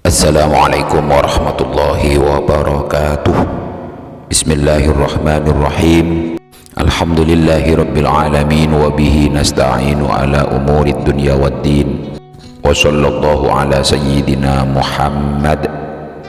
Assalamualaikum warahmatullahi wabarakatuh. Bismillahirrahmanirrahim. Alhamdulillahi rabbil alamin. Wabihi nasta'inu ala umurid dunya waddin. Wa sallallahu ala sayyidina Muhammad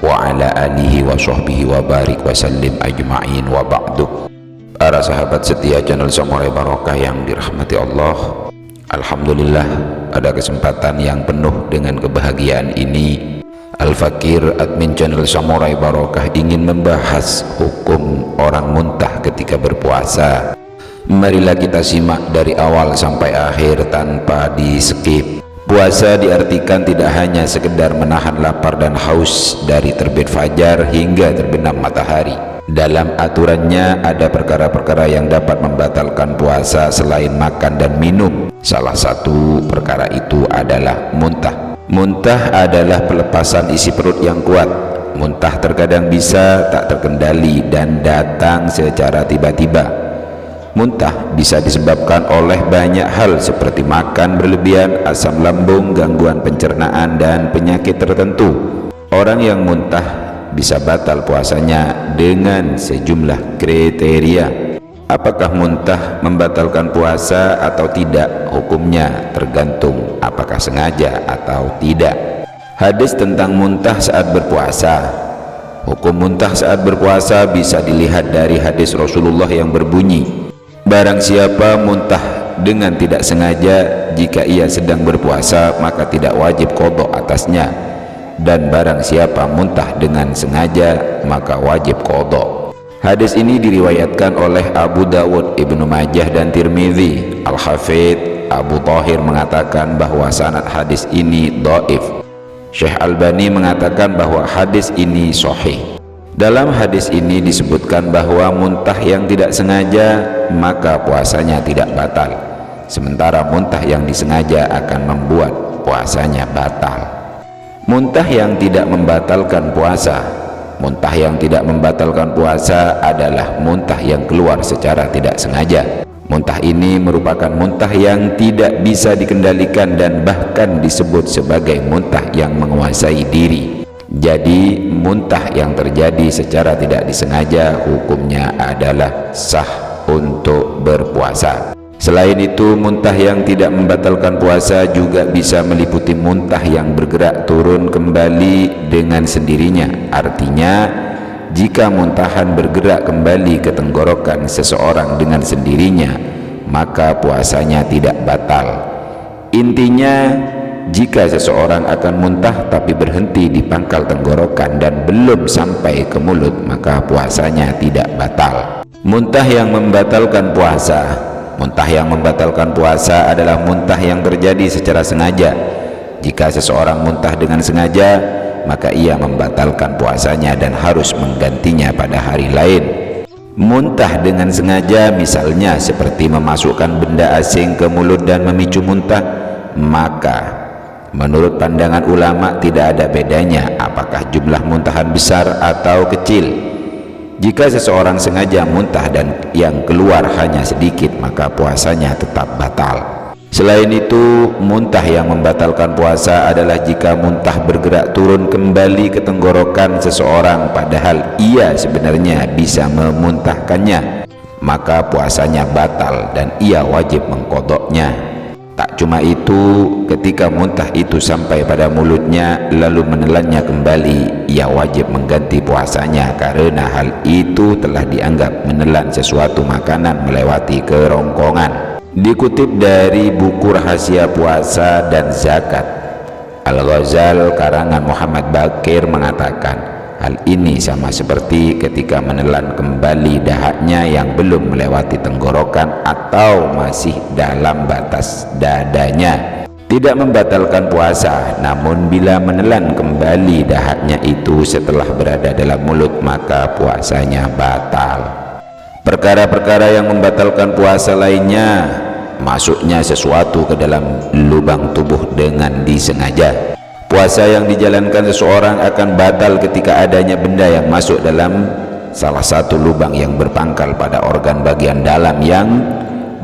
wa ala alihi wa sahbihi wa barik wa sallim ajma'in wa ba'du. Para sahabat setia channel Samurai Barokah yang dirahmati Allah, alhamdulillah pada kesempatan yang penuh dengan kebahagiaan ini, Al-Fakir admin channel Samurai Barokah ingin membahas hukum orang muntah ketika berpuasa. Marilah kita simak dari awal sampai akhir tanpa di skip. Puasa diartikan tidak hanya sekedar menahan lapar dan haus dari terbit fajar hingga terbenam matahari. Dalam aturannya ada perkara-perkara yang dapat membatalkan puasa selain makan dan minum. Salah satu perkara itu adalah muntah. Muntah adalah pelepasan isi perut yang kuat. Muntah terkadang bisa tak terkendali dan datang secara tiba-tiba. Muntah bisa disebabkan oleh banyak hal seperti makan berlebihan, asam lambung, gangguan pencernaan, dan penyakit tertentu. Orang yang muntah bisa batal puasanya dengan sejumlah kriteria. Apakah muntah membatalkan puasa atau tidak? Hukumnya tergantung apakah sengaja atau tidak. Hadis tentang muntah saat berpuasa. Hukum muntah saat berpuasa bisa dilihat dari hadis Rasulullah yang berbunyi, barang siapa muntah dengan tidak sengaja jika ia sedang berpuasa maka tidak wajib qadha atasnya, dan barang siapa muntah dengan sengaja maka wajib qadha. Hadis ini diriwayatkan oleh Abu Dawud, Ibnu Majah, dan Tirmidzi. Al-Hafidz Abu Thahir mengatakan bahwa sanad hadis ini dhaif. Syekh Albani mengatakan bahwa hadis ini sahih. Dalam hadis ini disebutkan bahwa muntah yang tidak sengaja maka puasanya tidak batal, sementara muntah yang disengaja akan membuat puasanya batal. Muntah yang tidak membatalkan puasa. Muntah yang tidak membatalkan puasa adalah muntah yang keluar secara tidak sengaja. Muntah ini merupakan muntah yang tidak bisa dikendalikan dan bahkan disebut sebagai muntah yang menguasai diri. Jadi muntah yang terjadi secara tidak disengaja hukumnya adalah sah untuk berpuasa. Selain itu, muntah yang tidak membatalkan puasa juga bisa meliputi muntah yang bergerak turun kembali dengan sendirinya. Artinya, jika muntahan bergerak kembali ke tenggorokan seseorang dengan sendirinya, maka puasanya tidak batal. Intinya, jika seseorang akan muntah tapi berhenti di pangkal tenggorokan dan belum sampai ke mulut, maka puasanya tidak batal. Muntah yang membatalkan puasa. Muntah yang membatalkan puasa adalah muntah yang terjadi secara sengaja. Jika seseorang muntah dengan sengaja, maka ia membatalkan puasanya dan harus menggantinya pada hari lain. Muntah dengan sengaja misalnya seperti memasukkan benda asing ke mulut dan memicu muntah, maka menurut pandangan ulama tidak ada bedanya apakah jumlah muntahan besar atau kecil. Jika seseorang sengaja muntah dan yang keluar hanya sedikit, maka puasanya tetap batal. Selain itu, muntah yang membatalkan puasa adalah jika muntah bergerak turun kembali ke tenggorokan seseorang padahal ia sebenarnya bisa memuntahkannya, maka puasanya batal dan ia wajib mengqadhanya. Tak cuma itu, ketika muntah itu sampai pada mulutnya lalu menelannya kembali, ia wajib mengganti puasanya karena hal itu telah dianggap menelan sesuatu makanan melewati kerongkongan. Dikutip dari buku Rahasia Puasa dan Zakat, Al-Ghazal karangan Muhammad Baqir mengatakan, hal ini sama seperti ketika menelan kembali dahaknya yang belum melewati tenggorokan atau masih dalam batas dadanya. Tidak membatalkan puasa, namun bila menelan kembali dahaknya itu setelah berada dalam mulut maka puasanya batal. Perkara-perkara yang membatalkan puasa lainnya, masuknya sesuatu ke dalam lubang tubuh dengan disengaja. Puasa yang dijalankan seseorang akan batal ketika adanya benda yang masuk dalam salah satu lubang yang berpangkal pada organ bagian dalam yang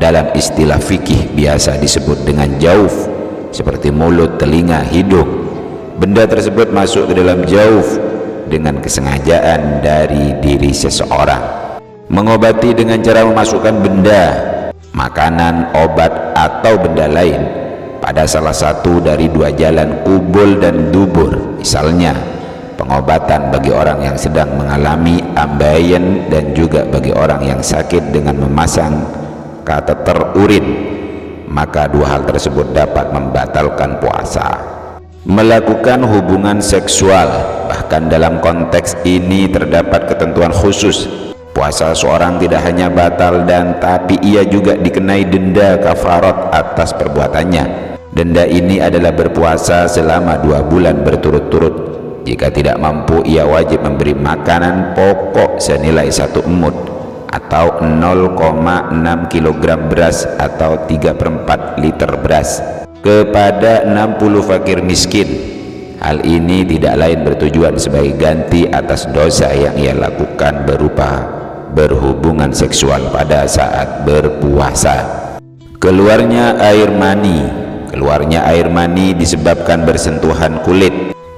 dalam istilah fikih biasa disebut dengan jauf, seperti mulut, telinga, hidung. benda tersebut masuk ke dalam jauf dengan kesengajaan dari diri seseorang. Mengobati dengan cara memasukkan benda, makanan, obat, atau benda lain pada salah satu dari dua jalan kubul dan dubur. Misalnya pengobatan bagi orang yang sedang mengalami ambeien dan juga bagi orang yang sakit dengan memasang kateter urin, maka dua hal tersebut dapat membatalkan puasa. Melakukan hubungan seksual, bahkan dalam konteks ini terdapat ketentuan khusus. Puasa seorang tidak hanya batal dan tapi ia juga dikenai denda kafarat atas perbuatannya. Denda ini adalah berpuasa selama 2 bulan berturut-turut. Jika tidak mampu, ia wajib memberi makanan pokok senilai 1 emut atau 0,6 kg beras atau 3/4 liter beras kepada 60 fakir miskin. Hal ini tidak lain bertujuan sebagai ganti atas dosa yang ia lakukan berupa berhubungan seksual pada saat berpuasa. Keluarnya air mani disebabkan bersentuhan kulit.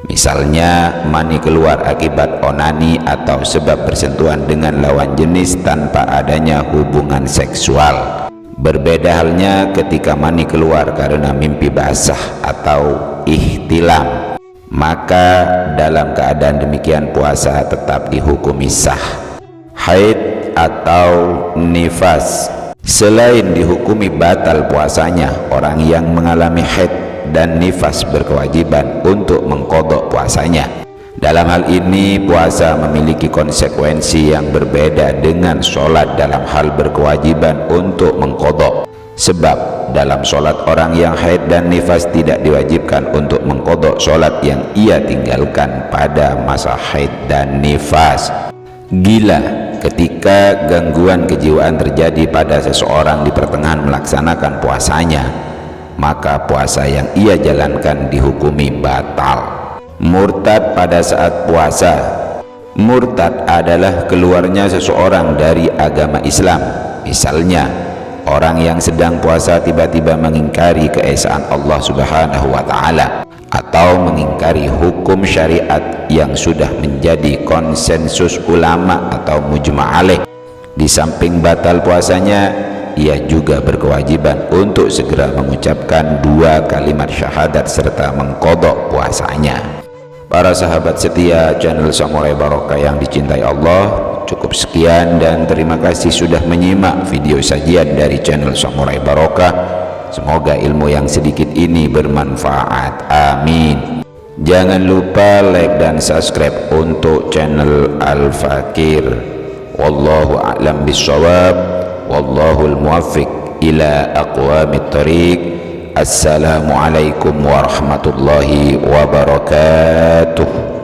Misalnya mani keluar akibat onani atau sebab bersentuhan dengan lawan jenis tanpa adanya hubungan seksual. Berbeda halnya ketika mani keluar karena mimpi basah atau ihtilam, maka dalam keadaan demikian puasa tetap dihukumi sah. Haid atau nifas selain dihukumi batal puasanya, orang yang mengalami haid dan nifas berkewajiban untuk mengqadha puasanya. Dalam hal ini puasa memiliki konsekuensi yang berbeda dengan sholat dalam hal berkewajiban untuk mengqadha. Sebab dalam sholat orang yang haid dan nifas tidak diwajibkan untuk mengqadha sholat yang ia tinggalkan pada masa haid dan nifas. Gila ketika gangguan kejiwaan terjadi pada seseorang di pertengahan melaksanakan puasanya, maka puasa yang ia jalankan dihukumi batal. Murtad pada saat puasa. Murtad adalah keluarnya seseorang dari agama Islam. Misalnya orang yang sedang puasa tiba-tiba mengingkari keesaan Allah Subhanahu wa Ta'ala atau mengingkari hukum syariat yang sudah menjadi konsensus ulama atau mujma' alaih. Di samping batal puasanya, ia juga berkewajiban untuk segera mengucapkan 2 kalimat syahadat serta mengqadha puasanya. Para sahabat setia channel Samurai Barokah yang dicintai Allah, cukup sekian dan terima kasih sudah menyimak video sajian dari channel Samurai Barokah. Semoga ilmu yang sedikit ini bermanfaat. Amin. Jangan lupa like dan subscribe untuk channel Al-Fakir. Wallahu a'lam bishawab. Wallahul muwaffiq ila aqwamit thariq. Assalamualaikum warahmatullahi wabarakatuh.